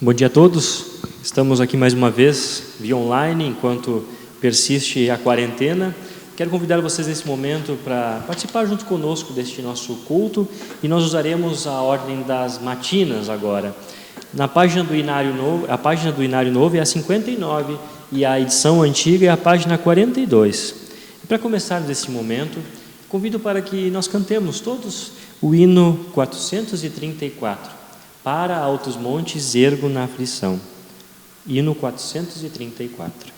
Bom dia a todos. Estamos aqui mais uma vez via online, enquanto persiste a quarentena. Quero convidar vocês nesse momento para participar junto conosco deste nosso culto, e nós usaremos a ordem das matinas agora. Na página do Inário Novo, a página do Inário Novo é a 59 e a edição antiga é a página 42. E para começarmos esse momento, convido para que nós cantemos todos o hino 434. Para altos montes ergo na aflição. Hino 434.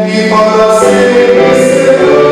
E para sempre será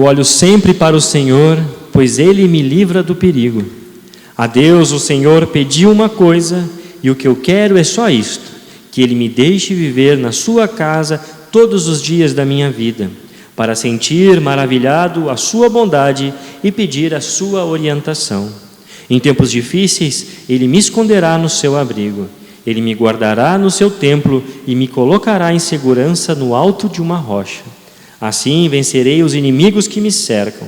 olho sempre para o Senhor, pois Ele me livra do perigo. A Deus, o Senhor, pediu uma coisa, e o que eu quero é só isto: que Ele me deixe viver na sua casa todos os dias da minha vida, para sentir maravilhado a sua bondade e pedir a sua orientação. Em tempos difíceis, Ele me esconderá no seu abrigo. Ele me guardará no seu templo e me colocará em segurança no alto de uma rocha. Assim vencerei os inimigos que me cercam.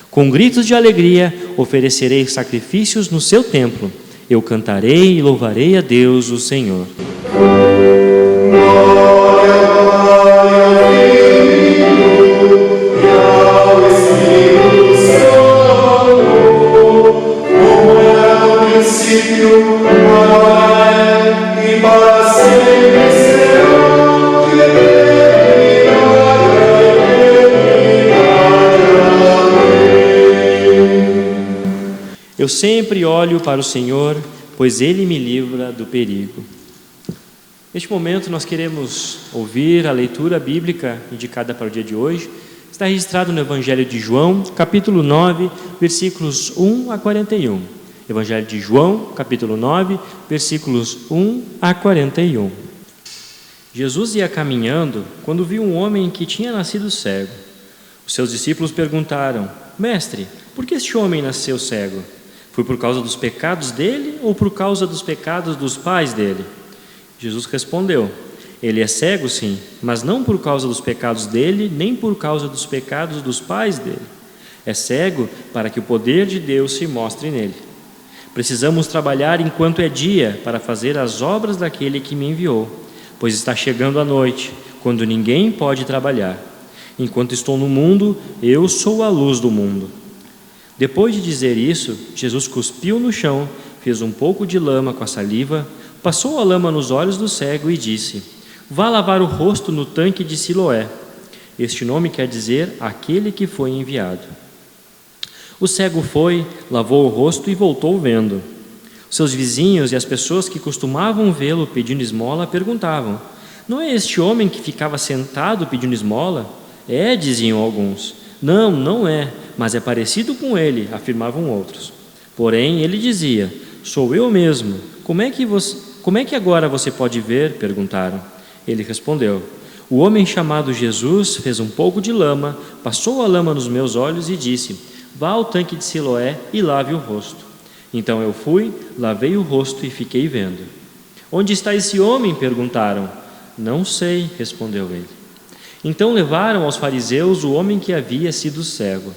Com gritos de alegria, oferecerei sacrifícios no seu templo. Eu cantarei e louvarei a Deus, o Senhor. Eu sempre olho para o Senhor, pois Ele me livra do perigo. Neste momento nós queremos ouvir a leitura bíblica indicada para o dia de hoje. Está registrado no Evangelho de João, capítulo 9, versículos 1 a 41. Evangelho de João, capítulo 9, versículos 1 a 41. Jesus ia caminhando quando viu um homem que tinha nascido cego. Os seus discípulos perguntaram: Mestre, por que este homem nasceu cego? Foi por causa dos pecados dele ou por causa dos pecados dos pais dele? Jesus respondeu: Ele é cego, sim, mas não por causa dos pecados dele, nem por causa dos pecados dos pais dele. É cego para que o poder de Deus se mostre nele. Precisamos trabalhar enquanto é dia para fazer as obras daquele que me enviou, pois está chegando a noite, quando ninguém pode trabalhar. Enquanto estou no mundo, eu sou a luz do mundo. Depois de dizer isso, Jesus cuspiu no chão, fez um pouco de lama com a saliva, passou a lama nos olhos do cego e disse: Vá lavar o rosto no tanque de Siloé. Este nome quer dizer aquele que foi enviado. O cego foi, lavou o rosto e voltou vendo. Seus vizinhos e as pessoas que costumavam vê-lo pedindo esmola perguntavam: Não é este homem que ficava sentado pedindo esmola? É, diziam alguns. Não, não é, mas é parecido com ele, afirmavam outros. Porém, ele dizia: Sou eu mesmo. Como é que agora você pode ver? Perguntaram. Ele respondeu: O homem chamado Jesus fez um pouco de lama, passou a lama nos meus olhos e disse: Vá ao tanque de Siloé e lave o rosto. Então eu fui, lavei o rosto e fiquei vendo. Onde está esse homem? Perguntaram. Não sei, respondeu ele. Então levaram aos fariseus o homem que havia sido cego.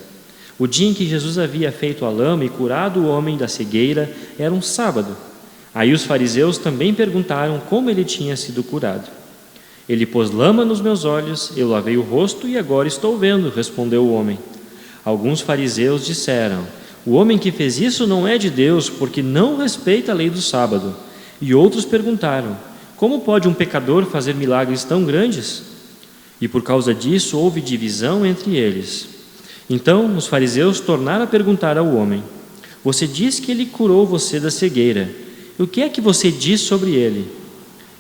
O dia em que Jesus havia feito a lama e curado o homem da cegueira era um sábado. Aí os fariseus também perguntaram como ele tinha sido curado. Ele pôs lama nos meus olhos, eu lavei o rosto e agora estou vendo, respondeu o homem. Alguns fariseus disseram: O homem que fez isso não é de Deus, porque não respeita a lei do sábado. E outros perguntaram: Como pode um pecador fazer milagres tão grandes? E por causa disso houve divisão entre eles. Então os fariseus tornaram a perguntar ao homem: Você diz que ele curou você da cegueira. O que é que você diz sobre ele?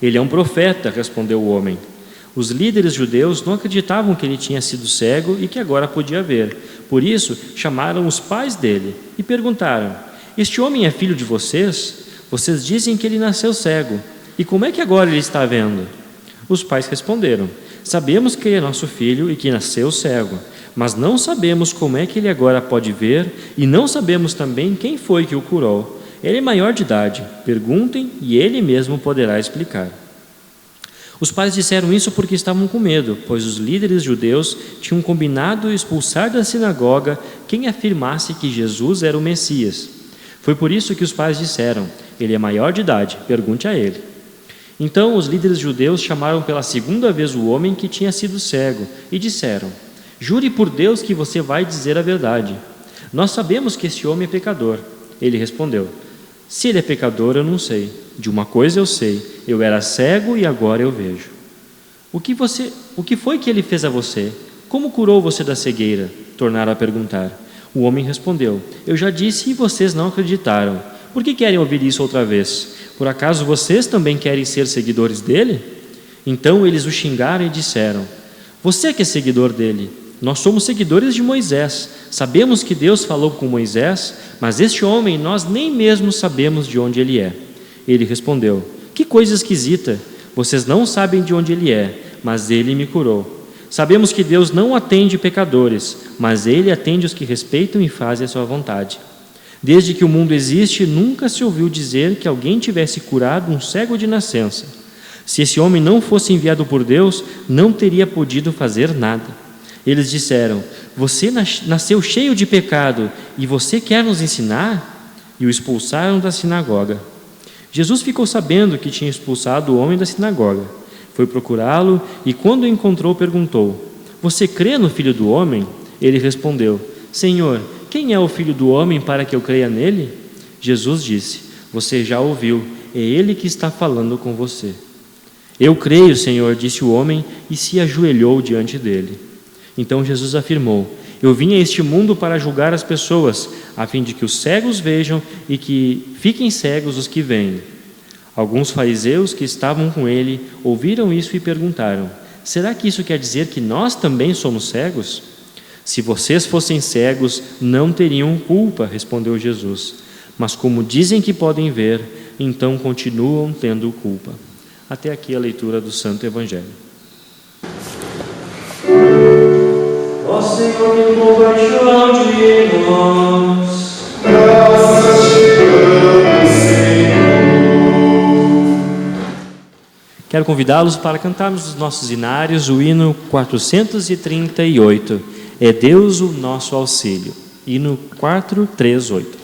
Ele é um profeta, respondeu o homem. Os líderes judeus não acreditavam que ele tinha sido cego e que agora podia ver. Por isso chamaram os pais dele e perguntaram: Este homem é filho de vocês? Vocês dizem que ele nasceu cego. E como é que agora ele está vendo? Os pais responderam: Sabemos que ele é nosso filho e que nasceu cego, mas não sabemos como é que ele agora pode ver e não sabemos também quem foi que o curou. Ele é maior de idade, perguntem e ele mesmo poderá explicar. Os pais disseram isso porque estavam com medo, pois os líderes judeus tinham combinado expulsar da sinagoga quem afirmasse que Jesus era o Messias. Foi por isso que os pais disseram: Ele é maior de idade, pergunte a ele. Então os líderes judeus chamaram pela segunda vez o homem que tinha sido cego e disseram: Jure por Deus que você vai dizer a verdade. Nós sabemos que esse homem é pecador. Ele respondeu: Se ele é pecador, eu não sei. De uma coisa eu sei: eu era cego e agora eu vejo. O que foi que ele fez a você? Como curou você da cegueira? Tornaram a perguntar. O homem respondeu: Eu já disse e vocês não acreditaram. Por que querem ouvir isso outra vez? Por acaso vocês também querem ser seguidores dele? Então eles o xingaram e disseram: Você que é seguidor dele, Nós somos seguidores de Moisés. Sabemos que Deus falou com Moisés, mas este homem nós nem mesmo sabemos de onde ele é. Ele respondeu: que coisa esquisita! Vocês não sabem de onde ele é, mas ele me curou. Sabemos que Deus não atende pecadores, mas ele atende os que respeitam e fazem a sua vontade. Desde que o mundo existe, nunca se ouviu dizer que alguém tivesse curado um cego de nascença. Se esse homem não fosse enviado por Deus, não teria podido fazer nada. Eles disseram: você nasceu cheio de pecado e você quer nos ensinar? E o expulsaram da sinagoga. Jesus ficou sabendo que tinha expulsado o homem da sinagoga. Foi procurá-lo e, quando o encontrou, perguntou: você crê no Filho do Homem? Ele respondeu: Senhor, quem é o Filho do Homem para que eu creia nele? Jesus disse: você já ouviu, é ele que está falando com você. Eu creio, Senhor, disse o homem, e se ajoelhou diante dele. Então Jesus afirmou: eu vim a este mundo para julgar as pessoas, a fim de que os cegos vejam e que fiquem cegos os que veem. Alguns fariseus que estavam com ele ouviram isso e perguntaram: será que isso quer dizer que nós também somos cegos? Se vocês fossem cegos, não teriam culpa, respondeu Jesus. Mas como dizem que podem ver, então continuam tendo culpa. Até aqui a leitura do Santo Evangelho. Ó Senhor, tem compaixão de nós. Graças te damos, Senhor. Quero convidá-los para cantarmos os nossos hinários o hino 438. É Deus o nosso auxílio. Hino 438.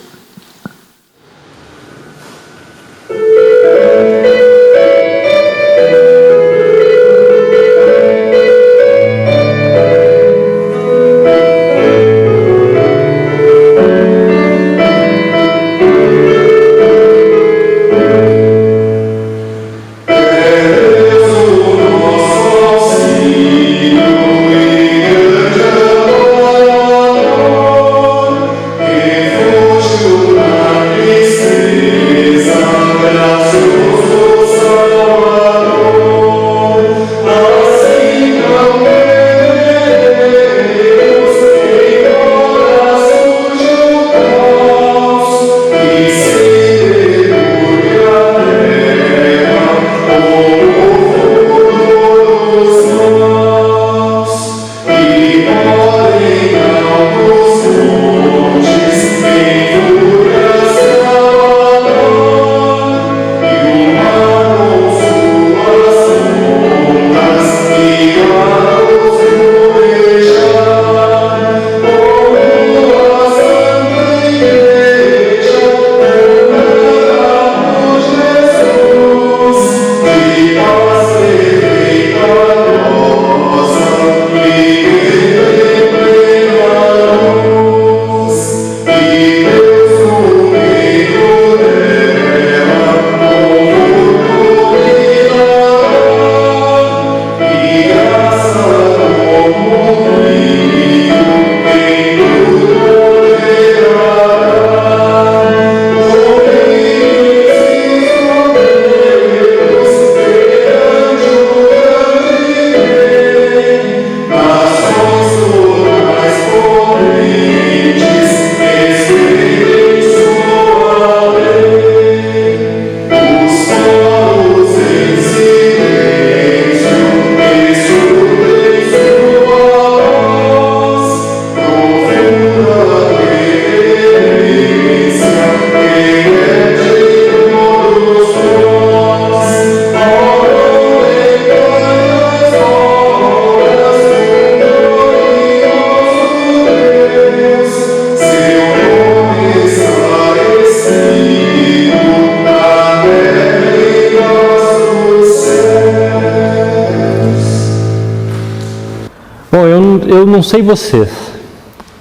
Eu não sei vocês,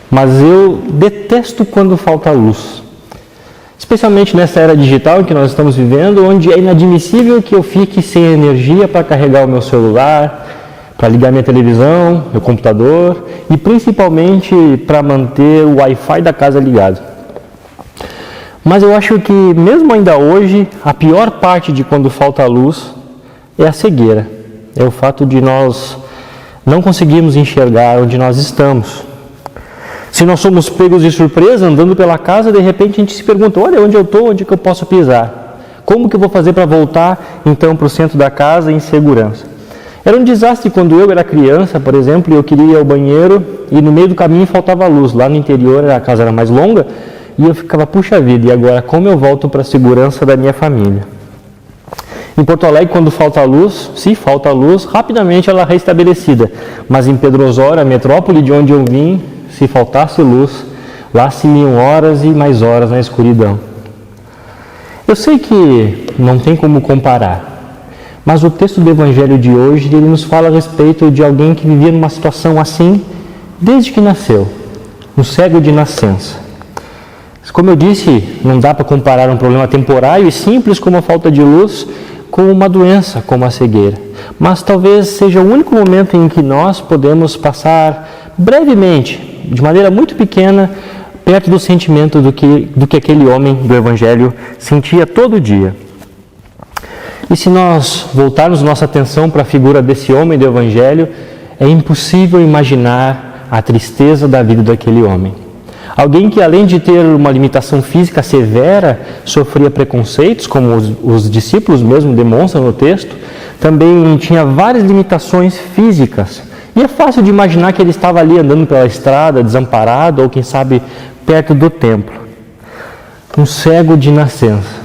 mas eu detesto quando falta luz. Especialmente nessa era digital em que nós estamos vivendo, onde é inadmissível que eu fique sem energia para carregar o meu celular, para ligar minha televisão, meu computador e principalmente para manter o Wi-Fi da casa ligado. Mas eu acho que mesmo ainda hoje, a pior parte de quando falta luz é a cegueira. É o fato de nós não conseguimos enxergar onde nós estamos. Se nós somos pegos de surpresa andando pela casa, de repente a gente se pergunta, olha, onde eu estou, onde que eu posso pisar? Como que eu vou fazer para voltar então para o centro da casa em segurança? Era um desastre quando eu era criança, por exemplo, e eu queria ir ao banheiro e no meio do caminho faltava luz. Lá no interior a casa era mais longa e eu ficava, puxa vida, e agora como eu volto para a segurança da minha família? Em Porto Alegre, quando falta luz, se falta luz, rapidamente ela é restabelecida. Mas em Pedro Osório, a metrópole de onde eu vim, se faltasse luz, lá se iam horas e mais horas na escuridão. Eu sei que não tem como comparar, mas o texto do Evangelho de hoje, ele nos fala a respeito de alguém que vivia numa situação assim desde que nasceu, um cego de nascença. Como eu disse, não dá para comparar um problema temporário e simples como a falta de luz com uma doença como a cegueira. Mas talvez seja o único momento em que nós podemos passar brevemente, de maneira muito pequena, perto do sentimento do que aquele homem do Evangelho sentia todo dia. E se nós voltarmos nossa atenção para a figura desse homem do Evangelho, é impossível imaginar a tristeza da vida daquele homem. Alguém que, além de ter uma limitação física severa, sofria preconceitos, como os discípulos mesmo demonstram no texto, também tinha várias limitações físicas. E é fácil de imaginar que ele estava ali andando pela estrada, desamparado, ou quem sabe perto do templo. Um cego de nascença.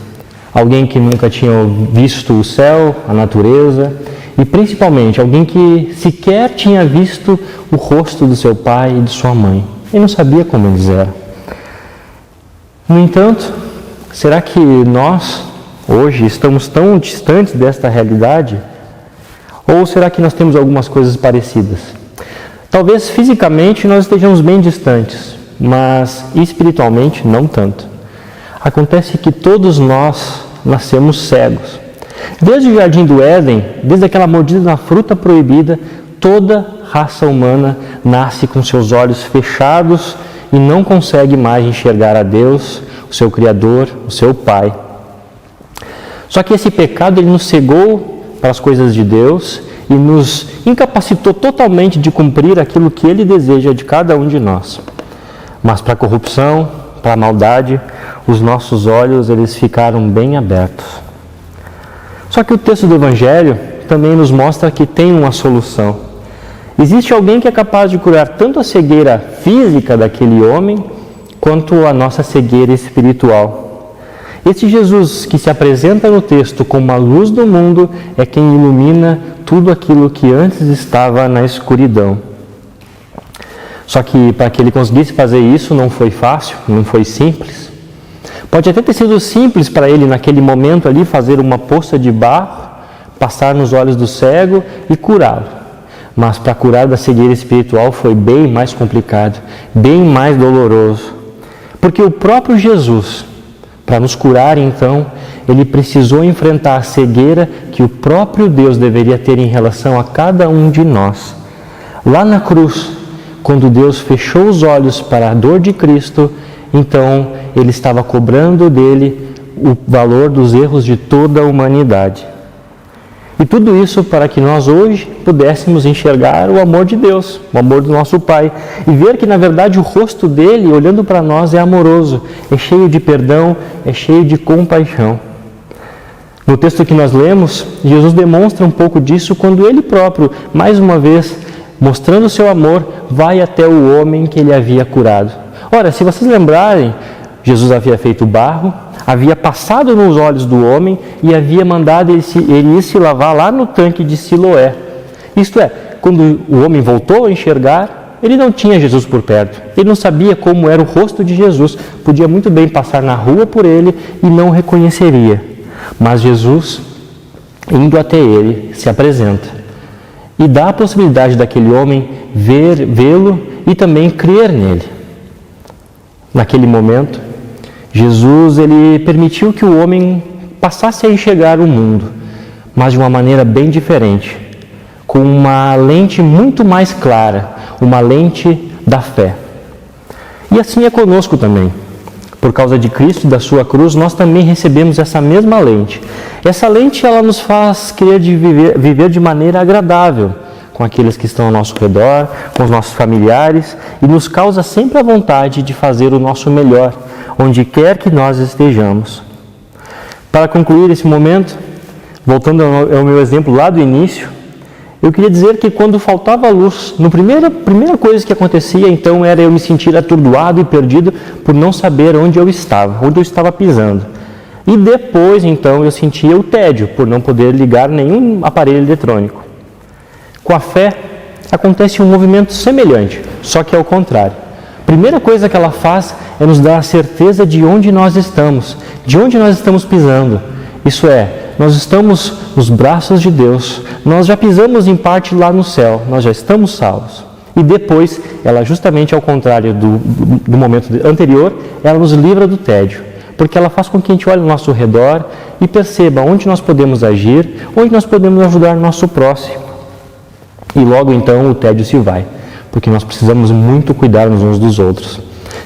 Alguém que nunca tinha visto o céu, a natureza, e principalmente alguém que sequer tinha visto o rosto do seu pai e de sua mãe. E não sabia como eles eram. No entanto, será que nós, hoje, estamos tão distantes desta realidade? Ou será que nós temos algumas coisas parecidas? Talvez fisicamente nós estejamos bem distantes, mas espiritualmente não tanto. Acontece que todos nós nascemos cegos. Desde o Jardim do Éden, desde aquela mordida na fruta proibida, toda raça humana nasce com seus olhos fechados e não consegue mais enxergar a Deus, o seu Criador, o seu Pai. Só que esse pecado ele nos cegou para as coisas de Deus e nos incapacitou totalmente de cumprir aquilo que Ele deseja de cada um de nós. Mas para a corrupção, para a maldade, os nossos olhos eles ficaram bem abertos. Só que o texto do Evangelho também nos mostra que tem uma solução. Existe alguém que é capaz de curar tanto a cegueira física daquele homem, quanto a nossa cegueira espiritual. Esse Jesus que se apresenta no texto como a luz do mundo é quem ilumina tudo aquilo que antes estava na escuridão. Só que para que ele conseguisse fazer isso não foi fácil, não foi simples. Pode até ter sido simples para ele naquele momento ali fazer uma poça de barro, passar nos olhos do cego e curá-lo. Mas para curar da cegueira espiritual foi bem mais complicado, bem mais doloroso. Porque o próprio Jesus, para nos curar então, ele precisou enfrentar a cegueira que o próprio Deus deveria ter em relação a cada um de nós. Lá na cruz, quando Deus fechou os olhos para a dor de Cristo, então ele estava cobrando dele o valor dos erros de toda a humanidade. E tudo isso para que nós hoje pudéssemos enxergar o amor de Deus, o amor do nosso Pai, e ver que na verdade o rosto dele, olhando para nós, é amoroso, é cheio de perdão, é cheio de compaixão. No texto que nós lemos, Jesus demonstra um pouco disso quando ele próprio, mais uma vez, mostrando o seu amor, vai até o homem que ele havia curado. Ora, se vocês lembrarem, Jesus havia feito barro, havia passado nos olhos do homem e havia mandado ele ir se lavar lá no tanque de Siloé. Isto é, quando o homem voltou a enxergar, ele não tinha Jesus por perto. Ele não sabia como era o rosto de Jesus. Podia muito bem passar na rua por ele e não reconheceria. Mas Jesus, indo até ele, se apresenta e dá a possibilidade daquele homem vê-lo e também crer nele. Naquele momento, Jesus ele permitiu que o homem passasse a enxergar o mundo, mas de uma maneira bem diferente, com uma lente muito mais clara, uma lente da fé. E assim é conosco também. Por causa de Cristo e da sua cruz, nós também recebemos essa mesma lente. Essa lente ela nos faz querer viver de maneira agradável, com aqueles que estão ao nosso redor, com os nossos familiares, e nos causa sempre a vontade de fazer o nosso melhor, onde quer que nós estejamos. Para concluir esse momento, voltando ao meu exemplo lá do início, eu queria dizer que quando faltava luz, a primeira coisa que acontecia então era eu me sentir atordoado e perdido por não saber onde eu estava pisando. E depois então eu sentia o tédio por não poder ligar nenhum aparelho eletrônico. Com a fé acontece um movimento semelhante, só que ao contrário. A primeira coisa que ela faz é nos dar a certeza de onde nós estamos pisando. Isso é, nós estamos nos braços de Deus, nós já pisamos em parte lá no céu, nós já estamos salvos. E depois, ela justamente ao contrário do momento anterior, ela nos livra do tédio, porque ela faz com que a gente olhe ao nosso redor e perceba onde nós podemos agir, onde nós podemos ajudar o nosso próximo. E logo então o tédio se vai, porque nós precisamos muito cuidar uns dos outros.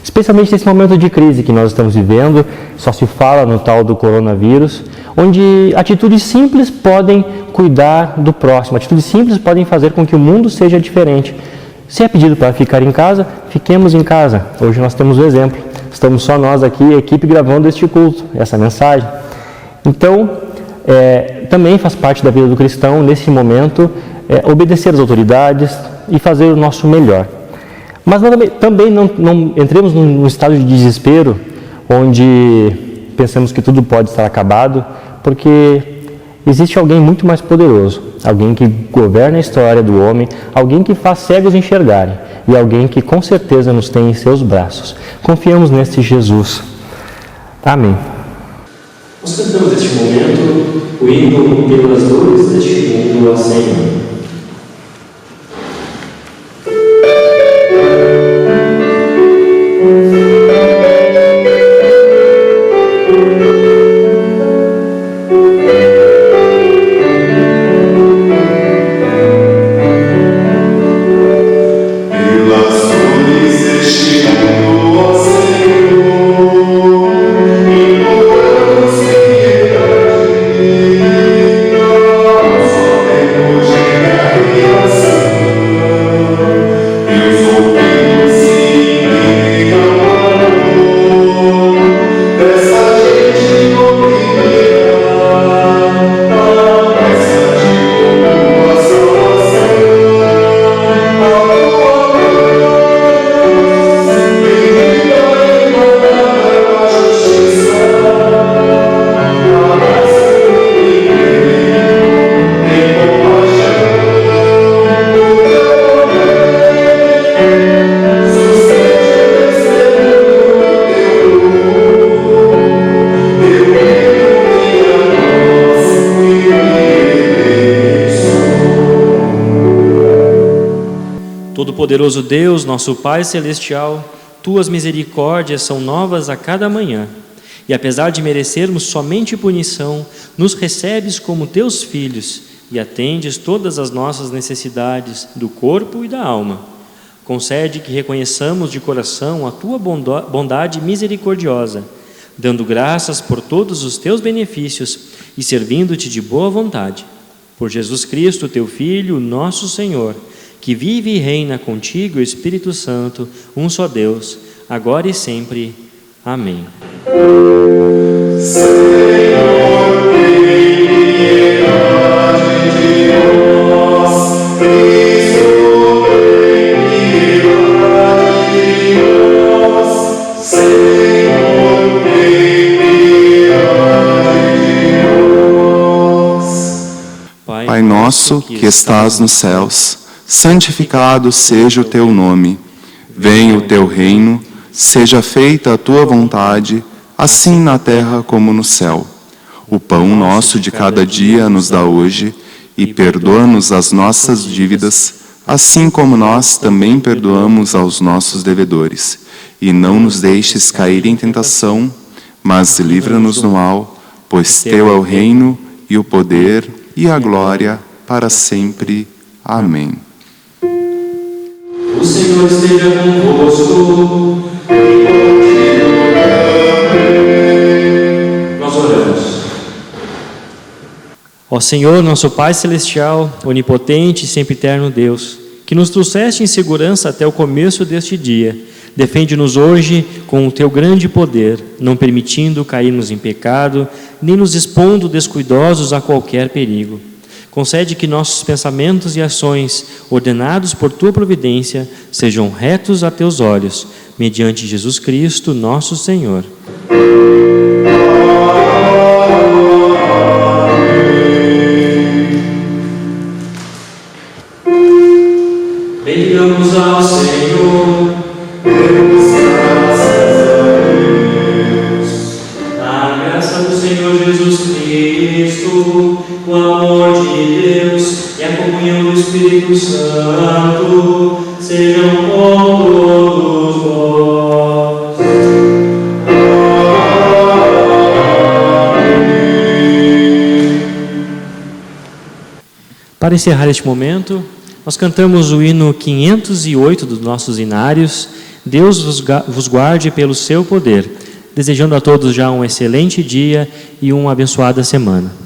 Especialmente nesse momento de crise que nós estamos vivendo, só se fala no tal do coronavírus, onde atitudes simples podem cuidar do próximo, atitudes simples podem fazer com que o mundo seja diferente. Se é pedido para ficar em casa, fiquemos em casa. Hoje nós temos o exemplo, estamos só nós aqui, a equipe, gravando este culto, essa mensagem. Então, também faz parte da vida do cristão, nesse momento, obedecer às autoridades e fazer o nosso melhor. Mas também não entremos num estado de desespero, onde pensamos que tudo pode estar acabado, porque existe alguém muito mais poderoso, alguém que governa a história do homem, alguém que faz cegos enxergarem, e alguém que com certeza nos tem em seus braços. Confiamos neste Jesus. Amém. Nós cantamos neste momento o hino Pelas Dores deste mundo, ó Senhor. Todo-Poderoso Deus, nosso Pai Celestial, Tuas misericórdias são novas a cada manhã, e apesar de merecermos somente punição, nos recebes como Teus filhos e atendes todas as nossas necessidades do corpo e da alma. Concede que reconheçamos de coração a Tua bondade misericordiosa, dando graças por todos os Teus benefícios e servindo-Te de boa vontade. Por Jesus Cristo, Teu Filho, nosso Senhor, que vive e reina contigo, Espírito Santo, um só Deus, agora e sempre. Amém. Senhor, tem piedade de nós. Cristo, tem piedade de nós. Senhor, tem piedade de nós. Pai nosso que estás nos céus, santificado seja o teu nome. Venha o teu reino, seja feita a tua vontade, assim na terra como no céu. O pão nosso de cada dia nos dá hoje, e perdoa-nos as nossas dívidas, assim como nós também perdoamos aos nossos devedores. E não nos deixes cair em tentação, mas livra-nos do mal, pois teu é o reino, e o poder, e a glória, para sempre. Amém. O Senhor esteja convosco. Nós oramos. Ó Senhor, nosso Pai Celestial, onipotente e sempre eterno Deus, que nos trouxeste em segurança até o começo deste dia, defende-nos hoje com o teu grande poder, não permitindo cairmos em pecado, nem nos expondo descuidosos a qualquer perigo. Concede que nossos pensamentos e ações, ordenados por tua providência, sejam retos a teus olhos, mediante Jesus Cristo, nosso Senhor. Bendigamos ao Senhor, demos graças a Deus. A graça do Senhor Jesus Cristo, o amor de Deus e a comunhão do Espírito Santo sejam com todos vós. Para encerrar este momento, nós cantamos o hino 508 dos nossos hinários, Deus vos guarde pelo seu poder, desejando a todos já um excelente dia e uma abençoada semana.